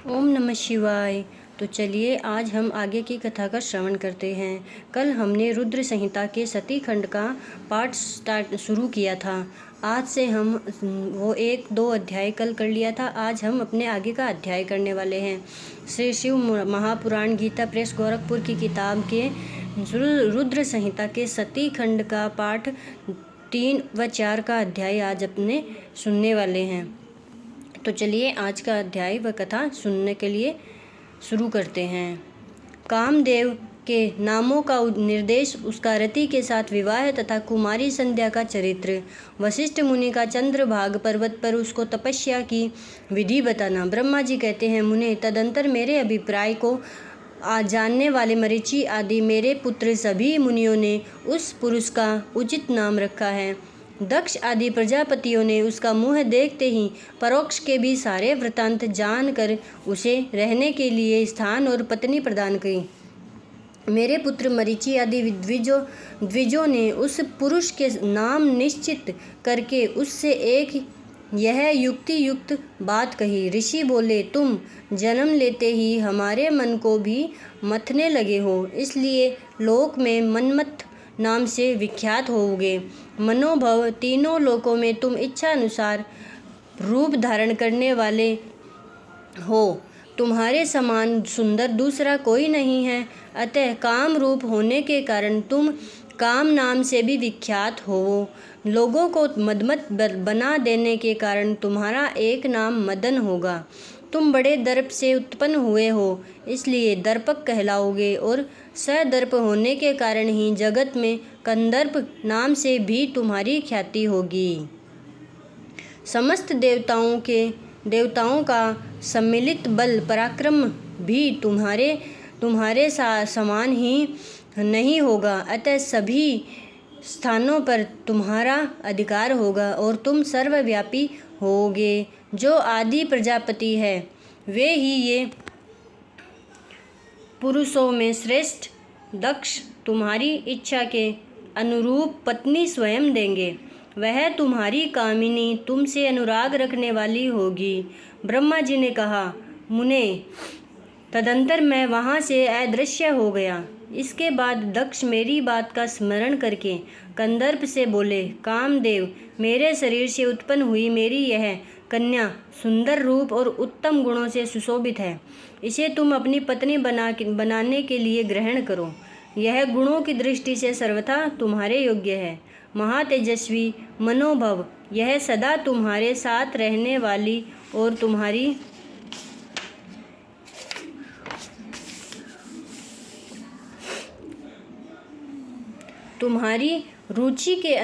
ओम नमः शिवाय। तो चलिए आज हम आगे की कथा का श्रवण करते हैं। कल हमने रुद्र संहिता के सती खंड का पाठ शुरू किया था। आज से हम वो 1-2 अध्याय कल कर लिया था। आज हम अपने आगे का अध्याय करने वाले हैं। श्री शिव महापुराण गीता प्रेस गोरखपुर की किताब के रुद्र संहिता के सती खंड का पाठ 3 व 4 का अध्याय आज अपने सुनने वाले हैं। तो चलिए आज का अध्याय व कथा सुनने के लिए शुरू करते हैं। कामदेव के नामों का निर्देश, उसका रति के साथ विवाह तथा कुमारी संध्या का चरित्र, वशिष्ठ मुनि का चंद्रभाग पर्वत पर उसको तपस्या की विधि बताना। ब्रह्मा जी कहते हैं, मुने, तदंतर मेरे अभिप्राय को जानने वाले मरीचि आदि मेरे पुत्र सभी मुनियों ने उस पुरुष का उचित नाम रखा है। दक्ष आदि प्रजापतियों ने उसका मुँह देखते ही परोक्ष के भी सारे वृत्तांत जानकर उसे रहने के लिए स्थान और पत्नी प्रदान की। मेरे पुत्र मरीचि आदि द्विजों ने उस पुरुष के नाम निश्चित करके उससे एक यह युक्ति युक्त बात कही। ऋषि बोले, तुम जन्म लेते ही हमारे मन को भी मथने लगे हो, इसलिए लोक में मनमथ नाम से विख्यात होोगे। मनोभव तीनों लोकों में तुम इच्छा अनुसार रूप धारण करने वाले हो। तुम्हारे समान सुंदर दूसरा कोई नहीं है। अतः काम रूप होने के कारण तुम काम नाम से भी विख्यात हो। लोगों को मदमत बना देने के कारण तुम्हारा एक नाम मदन होगा। तुम बड़े दर्प से उत्पन्न हुए हो, इसलिए दर्पक कहलाओगे, और सदर्प होने के कारण ही जगत में कंदर्प नाम से भी तुम्हारी ख्याति होगी। समस्त देवताओं का सम्मिलित बल पराक्रम भी तुम्हारे समान ही नहीं होगा। अतः सभी स्थानों पर तुम्हारा अधिकार होगा और तुम सर्वव्यापी होगे। जो आदि प्रजापति है वे ही ये पुरुषों में श्रेष्ठ दक्ष तुम्हारी इच्छा के अनुरूप पत्नी स्वयं देंगे। वह तुम्हारी कामिनी, तुमसे अनुराग रखने वाली होगी। ब्रह्मा जी ने कहा, मुने, तदंतर मैं वहाँ से अदृश्य हो गया। इसके बाद दक्ष मेरी बात का स्मरण करके कंदर्प से बोले, कामदेव, मेरे शरीर से उत्पन्न हुई मेरी यह कन्या सुंदर रूप और उत्तम गुणों से सुशोभित है। इसे तुम अपनी पत्नी बनाने के लिए ग्रहण करो। यह गुणों की दृष्टि से सर्वथा तुम्हारे योग्य है। महातेजस्वी मनोभव, यह सदा तुम्हारे साथ रहने वाली और तुम्हारी रुचि के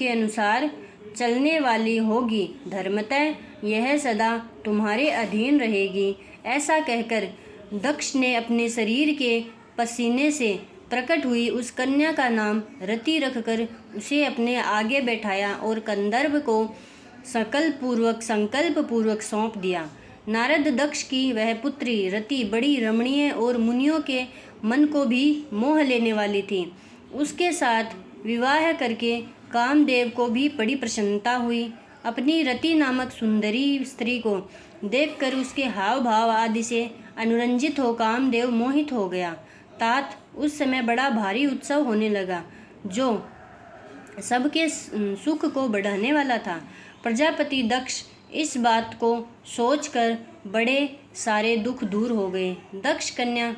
अनुसार चलने वाली होगी। धर्मतः यह सदा तुम्हारे अधीन रहेगी। ऐसा कहकर दक्ष ने अपने शरीर के पसीने से प्रकट हुई उस कन्या का नाम रति रखकर उसे अपने आगे बैठाया और कंदर्प को संकल्प पूर्वक सौंप दिया। नारद दक्ष की वह पुत्री रति बड़ी रमणीय और मुनियों के मन को भी मोह लेने वाली थी। उसके साथ विवाह करके कामदेव को भी बड़ी प्रसन्नता हुई। अपनी रति नामक सुंदरी स्त्री को देखकर उसके हाव भाव आदि से अनुरंजित हो कामदेव मोहित हो गया। तात उस समय बड़ा भारी उत्सव होने लगा, जो सबके सुख को बढ़ाने वाला था। प्रजापति दक्ष इस बात को सोचकर बड़े सारे दुख दूर हो गए। दक्ष कन्या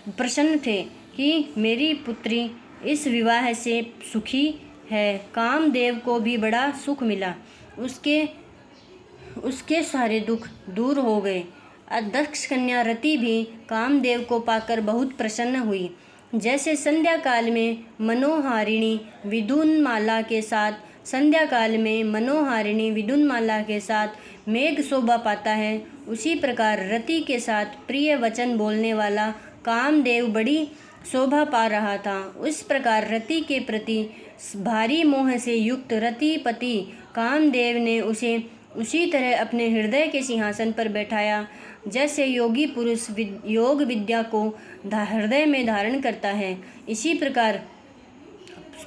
प्रसन्न थे कि मेरी पुत्री इस विवाह से सुखी है। कामदेव को भी बड़ा सुख मिला। उसके सारे दुख दूर हो गए। दक्ष कन्या रति भी कामदेव को पाकर बहुत प्रसन्न हुई। जैसे संध्या काल में मनोहारिणी विदुनमाला के साथ मेघ शोभा पाता है, उसी प्रकार रति के साथ प्रिय वचन बोलने वाला कामदेव बड़ी शोभा पा रहा था। उस प्रकार रति के प्रति भारी मोह से युक्त रतिपति कामदेव ने उसे उसी तरह अपने हृदय के सिंहासन पर बैठाया, जैसे योगी पुरुष योग विद्या को हृदय में धारण करता है। इसी प्रकार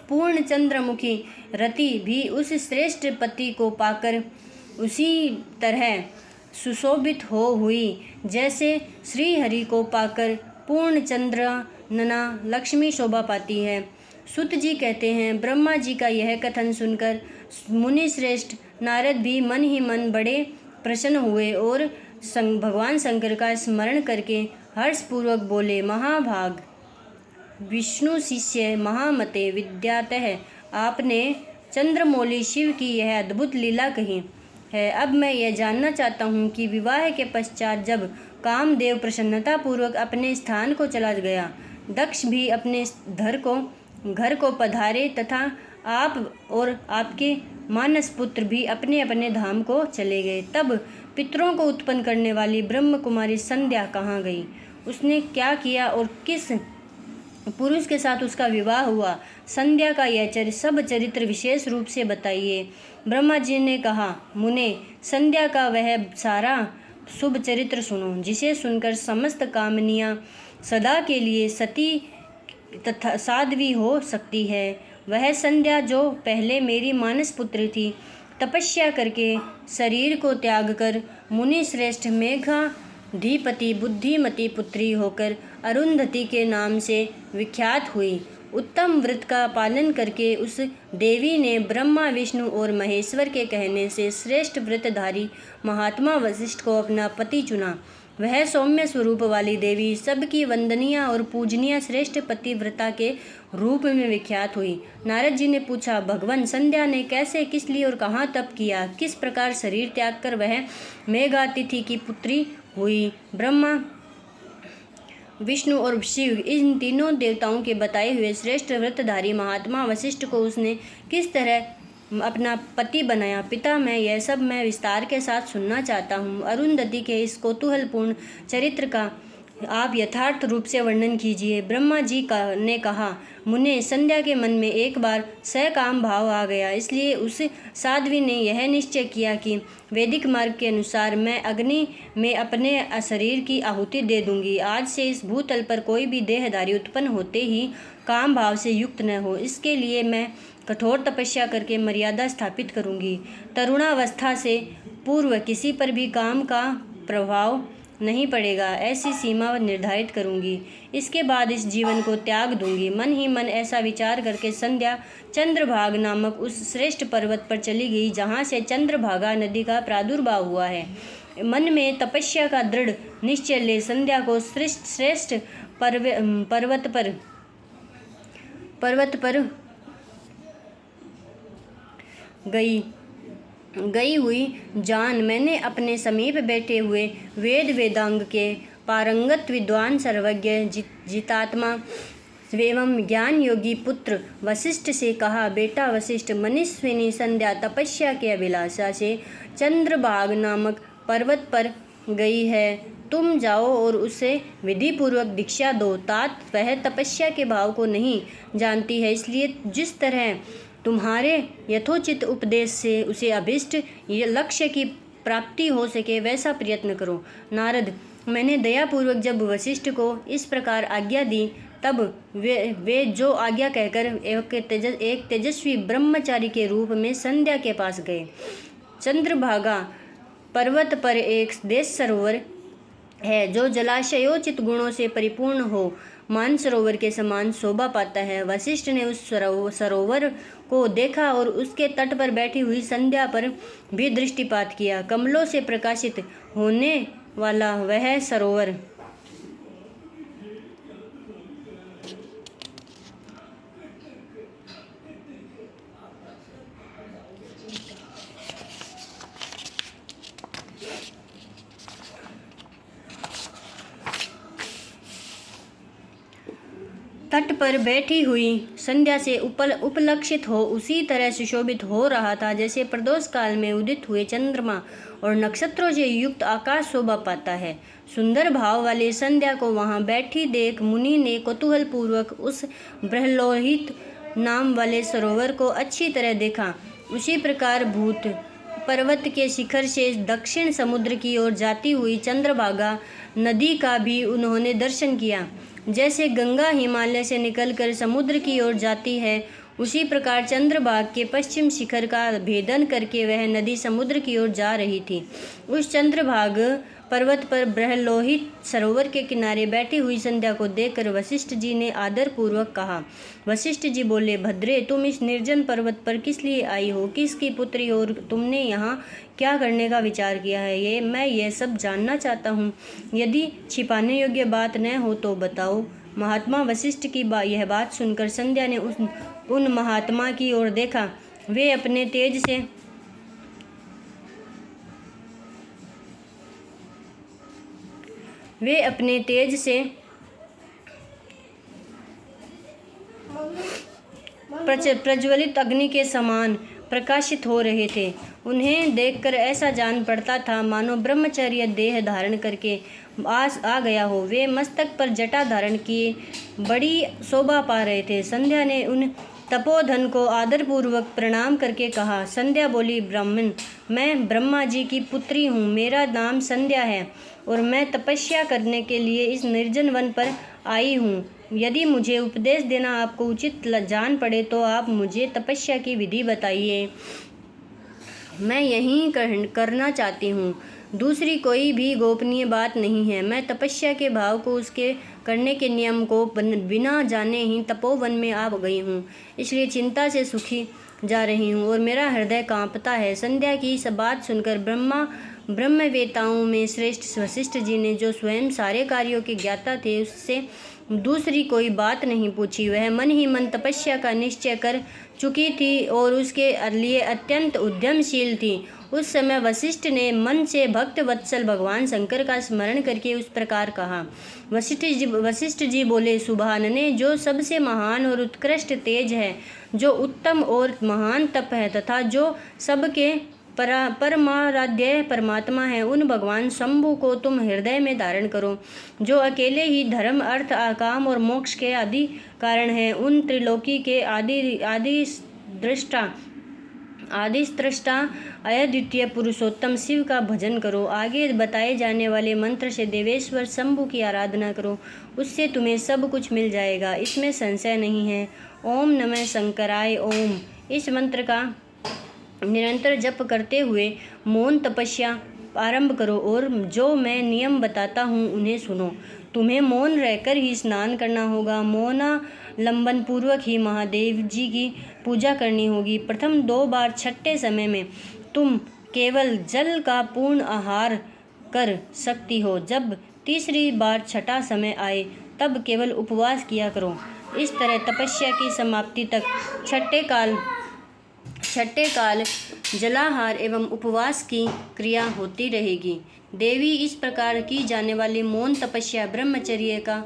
पूर्ण चंद्रमुखी रति भी उस श्रेष्ठ पति को पाकर उसी तरह सुशोभित हो हुई जैसे श्री हरि को पाकर पूर्ण चंद्रानना लक्ष्मी शोभा पाती है। सूत जी कहते हैं, ब्रह्मा जी का यह कथन सुनकर मुनि श्रेष्ठ नारद भी मन ही मन बड़े प्रसन्न हुए और भगवान शंकर का स्मरण करके हर्षपूर्वक बोले, महाभाग विष्णु शिष्य महामते विद्यातः आपने चंद्रमौली शिव की यह अद्भुत लीला कही है। अब मैं यह जानना चाहता हूँ कि विवाह के पश्चात जब कामदेव प्रसन्नतापूर्वक अपने स्थान को चला गया, दक्ष भी अपने घर को पधारे तथा आप और आपके मानस पुत्र भी अपने अपने धाम को चले गए, तब पितरों को उत्पन्न करने वाली ब्रह्म कुमारी संध्या कहाँ गई? उसने क्या किया और किस पुरुष के साथ उसका विवाह हुआ? संध्या का यह सब चरित्र विशेष रूप से बताइए। ब्रह्मा जी ने कहा, मुने, संध्या का वह सारा शुभ चरित्र सुनो, जिसे सुनकर समस्त कामनियाँ सदा के लिए सती तथा साध्वी हो सकती है। वह संध्या जो पहले मेरी मानस पुत्र थी, तपस्या करके शरीर को त्याग कर मुनि श्रेष्ठ मेघाधिपति बुद्धिमती पुत्री होकर अरुंधति के नाम से विख्यात हुई। उत्तम व्रत का पालन करके उस देवी ने ब्रह्मा विष्णु और महेश्वर के कहने से श्रेष्ठ व्रतधारी महात्मा वशिष्ठ को अपना पति चुना। वह सौम्य स्वरूप वाली देवी सबकी वंदनीय और पूजनीय श्रेष्ठ पतिव्रता के रूप में विख्यात हुई। नारद जी ने पूछा, भगवान संध्या ने कैसे, किस लिए और कहाँ तप किया? किस प्रकार शरीर त्याग कर वह मेघातिथि की पुत्री हुई? ब्रह्मा विष्णु और शिव इन तीनों देवताओं के बताए हुए श्रेष्ठ व्रतधारी महात्मा वशिष्ठ को उसने किस तरह अपना पति बनाया? पिता, यह सब मैं विस्तार के साथ सुनना चाहता हूँ। अरुंधति के इस कौतूहलपूर्ण चरित्र का आप यथार्थ रूप से वर्णन कीजिए। ब्रह्मा जी ने कहा, मुने, संध्या के मन में एक बार सकाम भाव आ गया, इसलिए उस साध्वी ने यह निश्चय किया कि वैदिक मार्ग के अनुसार मैं अग्नि में अपने शरीर की आहुति दे दूंगी। आज से इस भूतल पर कोई भी देहधारी उत्पन्न होते ही काम भाव से युक्त न हो, इसके लिए मैं कठोर तपस्या करके मर्यादा स्थापित करूंगी। तरुणावस्था से पूर्व किसी पर भी काम का प्रभाव नहीं पड़ेगा, ऐसी सीमा निर्धारित करूंगी। इसके बाद इस जीवन को त्याग दूंगी। मन ही मन ऐसा विचार करके संध्या चंद्रभागा नामक उस श्रेष्ठ पर्वत पर चली गई, जहाँ से चंद्रभागा नदी का प्रादुर्भाव हुआ है। मन में तपस्या का दृढ़ निश्चय ले संध्या को श्रेष्ठ पर्वत पर गई हुई जान मैंने अपने समीप बैठे हुए वेदांग के पारंगत विद्वान सर्वज्ञ जितात्मा एवं ज्ञान योगी पुत्र वशिष्ठ से कहा, बेटा वशिष्ठ, मनीषिनी संध्या तपस्या के अभिलाषा से चंद्रभाग नामक पर्वत पर गई है। तुम जाओ और उसे विधि पूर्वक दीक्षा दो। तात वह तपस्या के भाव को नहीं जानती है, इसलिए जिस तरह तुम्हारे यथोचित उपदेश से उसे अभिष्ट लक्ष्य की प्राप्ति हो सके वैसा प्रयत्न करो। नारद, मैंने दयापूर्वक जब वशिष्ठ को इस प्रकार आज्ञा दी, तब वे जो आज्ञा कहकर एक तेजस्वी ब्रह्मचारी के रूप में संध्या के पास गए। चंद्रभागा पर्वत पर एक देश सरोवर है जो जलाशयोचित गुणों से परिपूर्ण हो मानसरोवर के समान शोभा पाता है। वशिष्ठ ने उस सरोवर को देखा और उसके तट पर बैठी हुई संध्या पर भी दृष्टिपात किया। कमलों से प्रकाशित होने वाला वह सरोवर तट पर बैठी हुई संध्या से उपलक्षित हो उसी तरह सुशोभित हो रहा था जैसे प्रदोष काल में उदित हुए चंद्रमा और नक्षत्रों से युक्त आकाश शोभा पाता है। सुंदर भाव वाली संध्या को वहां बैठी देख मुनि ने कौतूहल पूर्वक उस बृहलोहित नाम वाले सरोवर को अच्छी तरह देखा। उसी प्रकार भूत पर्वत के शिखर से दक्षिण समुद्र की ओर जाती हुई चंद्रभागा नदी का भी उन्होंने दर्शन किया। जैसे गंगा हिमालय से निकलकर समुद्र की ओर जाती है, उसी प्रकार चंद्रभागा के पश्चिम शिखर का भेदन करके वह नदी समुद्र की ओर जा रही थी। उस चंद्रभागा पर्वत पर बृहलोहित सरोवर के किनारे बैठी हुई संध्या को देखकर वशिष्ठ जी ने आदर पूर्वक कहा। वशिष्ठ जी बोले, भद्रे, तुम इस निर्जन पर्वत पर किस लिए आई हो? किसकी पुत्री हो और तुमने यहाँ क्या करने का विचार किया है? मैं ये सब जानना चाहता हूँ। यदि छिपाने योग्य बात न हो तो बताओ। महात्मा वशिष्ठ की यह बात सुनकर संध्या ने उन महात्मा की ओर देखा। वे अपने तेज से प्रज्वलित अग्नि के समान प्रकाशित हो रहे थे। उन्हें देखकर ऐसा जान पड़ता था मानो ब्रह्मचर्य देह धारण करके आ गया हो। वे मस्तक पर जटा धारण किए बड़ी शोभा पा रहे थे। संध्या ने उन तपोधन को आदरपूर्वक प्रणाम करके कहा। संध्या बोली, ब्राह्मण, मैं ब्रह्मा जी की पुत्री हूँ। मेरा नाम संध्या है और मैं तपस्या करने के लिए इस निर्जन वन पर आई हूँ। यदि मुझे उपदेश देना आपको उचित जान पड़े तो आप मुझे तपस्या की विधि बताइए। मैं यही करना चाहती हूँ। दूसरी कोई भी गोपनीय बात नहीं है। मैं तपस्या के भाव को, उसके करने के नियम को बिना जाने ही तपोवन में आ गई हूँ, इसलिए चिंता से सुखी जा रही हूँ और मेरा हृदय कांपता है। संध्या की इस बात सुनकर ब्रह्मवेताओं में श्रेष्ठ वशिष्ठ जी ने, जो स्वयं सारे कार्यों के ज्ञाता थे, उससे दूसरी कोई बात नहीं पूछी। वह मन ही मन तपस्या का निश्चय कर चुकी थी और उसके लिए अत्यंत उद्यमशील थी। उस समय वशिष्ठ ने मन से भक्त वत्सल भगवान शंकर का स्मरण करके उस प्रकार कहा। वशिष्ठ जी बोले, सुभानने, जो सबसे महान और उत्कृष्ट तेज है, जो उत्तम और महान तप है तथा जो सबके परमाराध्य परमात्मा है, उन भगवान शंभु को तुम हृदय में धारण करो, जो अकेले ही धर्म, अर्थ, काम और मोक्ष के आदि कारण है। उन त्रिलोकी के आदि स्रष्टा अद्वितीय पुरुषोत्तम शिव का भजन करो। आगे बताए जाने वाले मंत्र से देवेश्वर शंभु की आराधना करो, उससे तुम्हें सब कुछ मिल जाएगा, इसमें संशय नहीं है। ओम नमः शंकराय ओम। इस मंत्र का निरंतर जप करते हुए मौन तपस्या आरंभ करो और जो मैं नियम बताता हूँ उन्हें सुनो। तुम्हें मौन रहकर ही स्नान करना होगा। मौनालंबन पूर्वक ही महादेव जी की पूजा करनी होगी। प्रथम 2 बार छठे समय में तुम केवल जल का पूर्ण आहार कर सकती हो। जब तीसरी बार छठा समय आए तब केवल उपवास किया करो। इस तरह तपस्या की समाप्ति तक छठे काल जलाहार एवं उपवास की क्रिया होती रहेगी। देवी, इस प्रकार की जाने वाली मौन तपस्या ब्रह्मचर्य का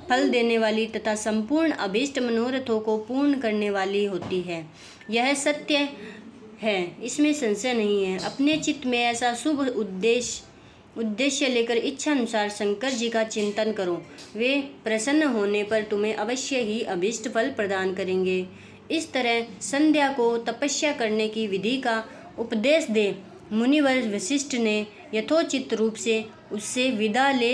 फल देने वाली तथा संपूर्ण अभीष्ट मनोरथों को पूर्ण करने वाली होती है। यह सत्य है, इसमें संशय नहीं है। अपने चित्त में ऐसा शुभ उद्देश्य लेकर इच्छा अनुसार शंकर जी का चिंतन करो। वे प्रसन्न होने पर तुम्हें अवश्य ही अभीष्ट फल प्रदान करेंगे। इस तरह संध्या को तपस्या करने की विधि का उपदेश दे मुनिवर वशिष्ठ ने यथोचित रूप से उससे विदा ले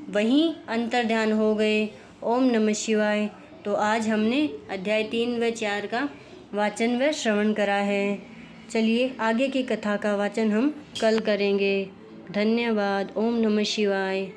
वहीं अंतर्ध्यान हो गए। ओम नमः शिवाय। तो आज हमने अध्याय 3 व 4 का वाचन व श्रवण करा है। चलिए आगे की कथा का वाचन हम कल करेंगे। धन्यवाद। ओम नमः शिवाय।